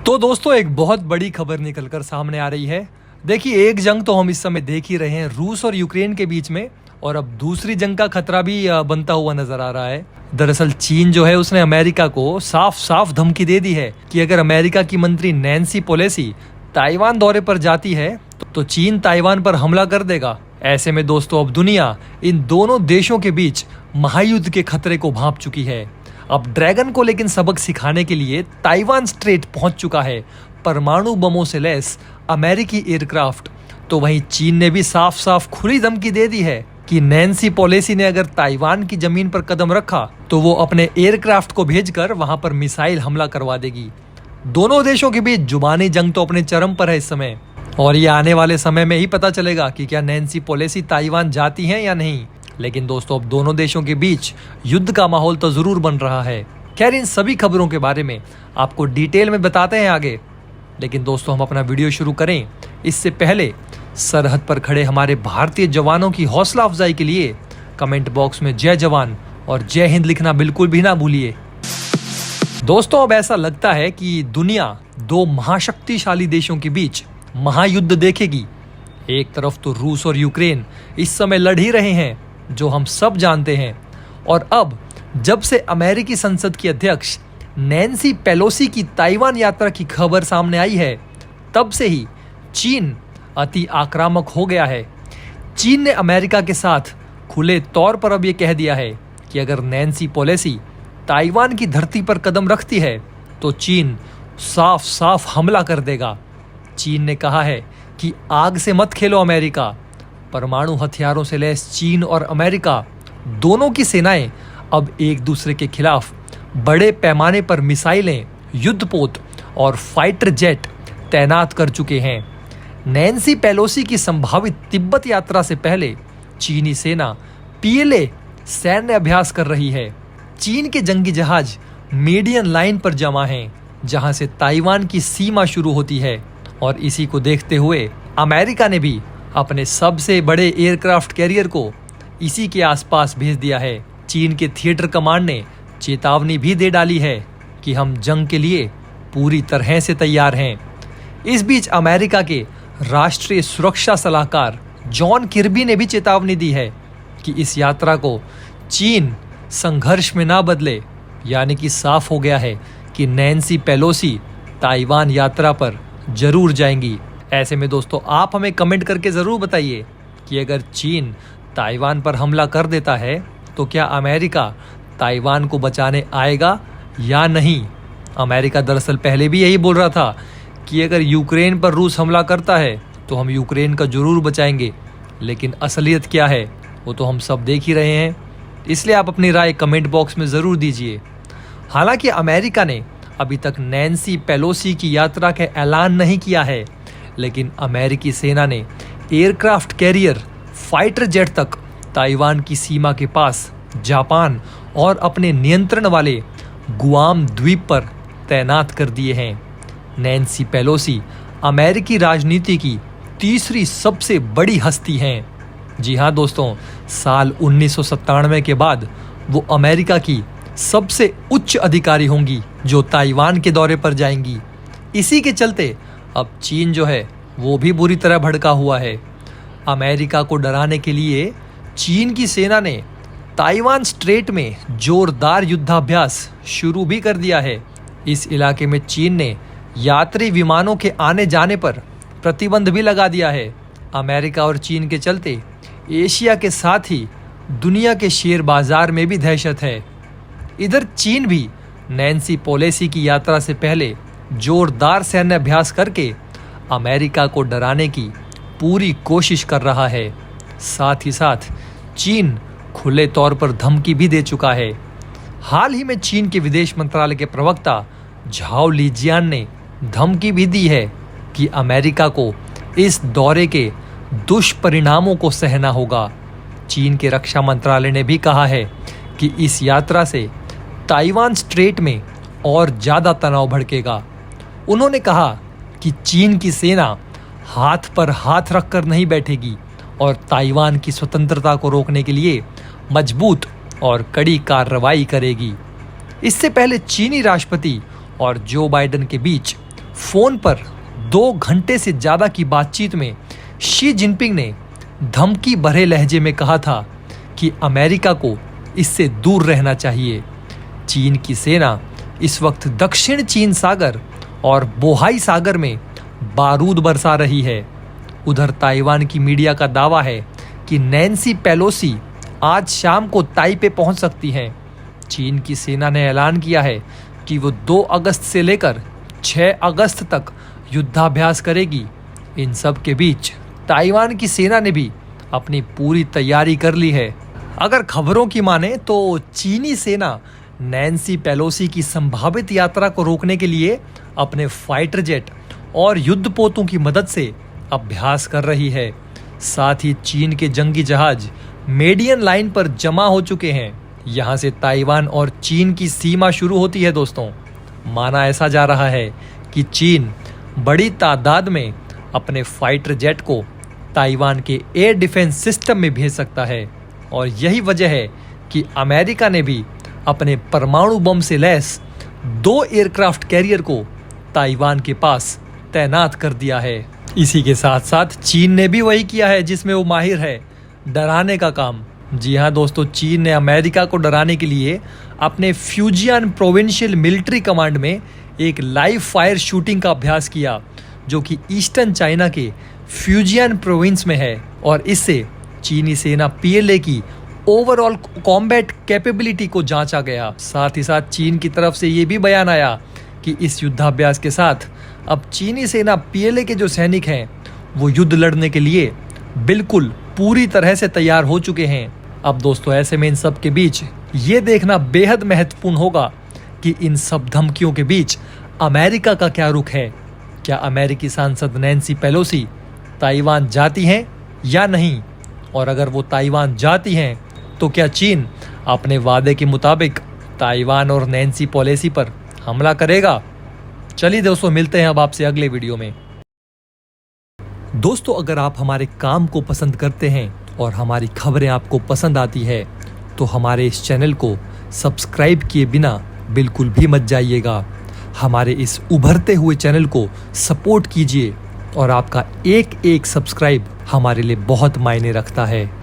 तो दोस्तों एक बहुत बड़ी खबर निकलकर सामने आ रही है। देखिए, एक जंग तो हम इस समय देख ही रहे हैं रूस और यूक्रेन के बीच में, और अब दूसरी जंग का खतरा भी बनता हुआ नजर आ रहा है। दरअसल चीन जो है उसने अमेरिका को साफ साफ धमकी दे दी है कि अगर अमेरिका की मंत्री नैन्सी पेलोसी ताइवान दौरे पर जाती है तो चीन ताइवान पर हमला कर देगा। ऐसे में दोस्तों अब दुनिया इन दोनों देशों के बीच महायुद्ध के खतरे को भांप चुकी है। अब ड्रैगन को लेकिन सबक सिखाने के लिए ताइवान स्ट्रेट पहुंच चुका है परमाणु बमों से लैस अमेरिकी एयरक्राफ्ट। तो वहीं चीन ने भी साफ साफ खुली धमकी दे दी है कि नैन्सी पेलोसी ने अगर ताइवान की जमीन पर कदम रखा तो वो अपने एयरक्राफ्ट को भेजकर वहां पर मिसाइल हमला करवा देगी। दोनों देशों के बीच जुबानी जंग तो अपने चरम पर है इस समय, और ये आने वाले समय में ही पता चलेगा कि क्या नैन्सी पेलोसी ताइवान जाती हैं या नहीं। लेकिन दोस्तों अब दोनों देशों के बीच युद्ध का माहौल तो जरूर बन रहा है। खैर, इन सभी खबरों के बारे में आपको डिटेल में बताते हैं आगे। लेकिन दोस्तों हम अपना वीडियो शुरू करें इससे पहले सरहद पर खड़े हमारे भारतीय जवानों की हौसला अफजाई के लिए कमेंट बॉक्स में जय जवान और जय हिंद लिखना बिल्कुल भी ना भूलिए। दोस्तों अब ऐसा लगता है कि दुनिया दो महाशक्तिशाली देशों के बीच महायुद्ध देखेगी। एक तरफ तो रूस और यूक्रेन इस समय लड़ ही रहे हैं, जो हम सब जानते हैं, और अब जब से अमेरिकी संसद की अध्यक्ष नैन्सी पेलोसी की ताइवान यात्रा की खबर सामने आई है, तब से ही चीन अति आक्रामक हो गया है। चीन ने अमेरिका के साथ खुले तौर पर अब ये कह दिया है कि अगर नैन्सी पेलोसी ताइवान की धरती पर कदम रखती है तो चीन साफ साफ हमला कर देगा। चीन ने कहा है कि आग से मत खेलो अमेरिका। परमाणु हथियारों से लैस चीन और अमेरिका दोनों की सेनाएं अब एक दूसरे के खिलाफ बड़े पैमाने पर मिसाइलें, युद्धपोत और फाइटर जेट तैनात कर चुके हैं। नैन्सी पेलोसी की संभावित तिब्बत यात्रा से पहले चीनी सेना पीएलए सैन्य अभ्यास कर रही है। चीन के जंगी जहाज मीडियन लाइन पर जमा हैं, जहां से ताइवान की सीमा शुरू होती है, और इसी को देखते हुए अमेरिका ने भी अपने सबसे बड़े एयरक्राफ्ट कैरियर को इसी के आसपास भेज दिया है। चीन के थिएटर कमांड ने चेतावनी भी दे डाली है कि हम जंग के लिए पूरी तरह से तैयार हैं। इस बीच अमेरिका के राष्ट्रीय सुरक्षा सलाहकार जॉन किर्बी ने भी चेतावनी दी है कि इस यात्रा को चीन संघर्ष में ना बदले, यानी कि साफ हो गया है कि नैन्सी पेलोसी ताइवान यात्रा पर जरूर जाएंगी। ऐसे में दोस्तों आप हमें कमेंट करके ज़रूर बताइए कि अगर चीन ताइवान पर हमला कर देता है तो क्या अमेरिका ताइवान को बचाने आएगा या नहीं। अमेरिका दरअसल पहले भी यही बोल रहा था कि अगर यूक्रेन पर रूस हमला करता है तो हम यूक्रेन का जरूर बचाएंगे, लेकिन असलियत क्या है वो तो हम सब देख ही रहे हैं। इसलिए आप अपनी राय कमेंट बॉक्स में ज़रूर दीजिए। हालांकि अमेरिका ने अभी तक नैन्सी पेलोसी की यात्रा का ऐलान नहीं किया है, लेकिन अमेरिकी सेना ने एयरक्राफ्ट कैरियर, फाइटर जेट तक ताइवान की सीमा के पास जापान और अपने नियंत्रण वाले गुआम द्वीप पर तैनात कर दिए हैं। नैन्सी पेलोसी अमेरिकी राजनीति की तीसरी सबसे बड़ी हस्ती हैं। जी हाँ दोस्तों, साल 1997 के बाद वो अमेरिका की सबसे उच्च अधिकारी होंगी जो ताइवान के दौरे पर जाएंगी। इसी के चलते अब चीन जो है वो भी बुरी तरह भड़का हुआ है। अमेरिका को डराने के लिए चीन की सेना ने ताइवान स्ट्रेट में जोरदार युद्धाभ्यास शुरू भी कर दिया है। इस इलाके में चीन ने यात्री विमानों के आने जाने पर प्रतिबंध भी लगा दिया है। अमेरिका और चीन के चलते एशिया के साथ ही दुनिया के शेयर बाजार में भी दहशत है। इधर चीन भी नैन्सी पेलोसी की यात्रा से पहले जोरदार सैन्य अभ्यास करके अमेरिका को डराने की पूरी कोशिश कर रहा है। साथ ही साथ चीन खुले तौर पर धमकी भी दे चुका है। हाल ही में चीन के विदेश मंत्रालय के प्रवक्ता झाओ लिजियान ने धमकी भी दी है कि अमेरिका को इस दौरे के दुष्परिणामों को सहना होगा। चीन के रक्षा मंत्रालय ने भी कहा है कि इस यात्रा से ताइवान स्ट्रेट में और ज़्यादा तनाव भड़केगा। उन्होंने कहा कि चीन की सेना हाथ पर हाथ रखकर नहीं बैठेगी और ताइवान की स्वतंत्रता को रोकने के लिए मजबूत और कड़ी कार्रवाई करेगी। इससे पहले चीनी राष्ट्रपति और जो बाइडेन के बीच फोन पर 2 घंटे से ज्यादा की बातचीत में शी जिनपिंग ने धमकी भरे लहजे में कहा था कि अमेरिका को इससे दूर रहना चाहिए। चीन की सेना इस वक्त दक्षिण चीन सागर और बोहाई सागर में बारूद बरसा रही है। उधर ताइवान की मीडिया का दावा है कि नैन्सी पेलोसी आज शाम को ताइपे पहुंच सकती हैं। चीन की सेना ने ऐलान किया है कि वो 2 अगस्त से लेकर 6 अगस्त तक युद्धाभ्यास करेगी। इन सब के बीच ताइवान की सेना ने भी अपनी पूरी तैयारी कर ली है। अगर खबरों की माने तो चीनी सेना नैन्सी पेलोसी की संभावित यात्रा को रोकने के लिए अपने फाइटर जेट और युद्धपोतों की मदद से अभ्यास कर रही है। साथ ही चीन के जंगी जहाज मेडियन लाइन पर जमा हो चुके हैं। यहाँ से ताइवान और चीन की सीमा शुरू होती है दोस्तों। माना ऐसा जा रहा है कि चीन बड़ी तादाद में अपने फाइटर जेट को ताइवान के एयर डिफेंस सिस्टम में भेज सकता है और यही वजह है कि अमेरिका ने भी अपने परमाणु बम से लैस 2 एयरक्राफ्ट कैरियर को ताइवान के पास तैनात कर दिया है। इसी के साथ साथ चीन ने भी वही किया है जिसमें वो माहिर है, डराने का काम। जी हाँ दोस्तों, चीन ने अमेरिका को डराने के लिए अपने फ्यूजियन प्रोविंशियल मिलिट्री कमांड में एक लाइव फायर शूटिंग का अभ्यास किया जो कि ईस्टर्न चाइना के फ्यूजियन प्रोविंस में है और इससे चीनी सेना पीएलए की ओवरऑल कॉम्बैट कैपेबिलिटी को जांचा गया। साथ ही साथ चीन की तरफ से ये भी बयान आया कि इस युद्धाभ्यास के साथ अब चीनी सेना पीएलए के जो सैनिक हैं वो युद्ध लड़ने के लिए बिल्कुल पूरी तरह से तैयार हो चुके हैं। अब दोस्तों ऐसे में इन सब के बीच ये देखना बेहद महत्वपूर्ण होगा कि इन सब धमकियों के बीच अमेरिका का क्या रुख है। क्या अमेरिकी सांसद नैन्सी पेलोसी ताइवान जाती हैं या नहीं, और अगर वो ताइवान जाती हैं तो क्या चीन अपने वादे के मुताबिक ताइवान और नैन्सी पेलोसी पर हमला करेगा। चलिए दोस्तों, मिलते हैं अब आपसे अगले वीडियो में। दोस्तों अगर आप हमारे काम को पसंद करते हैं और हमारी खबरें आपको पसंद आती है तो हमारे इस चैनल को सब्सक्राइब किए बिना बिल्कुल भी मत जाइएगा। हमारे इस उभरते हुए चैनल को सपोर्ट कीजिए और आपका एक सब्सक्राइब हमारे लिए बहुत मायने रखता है।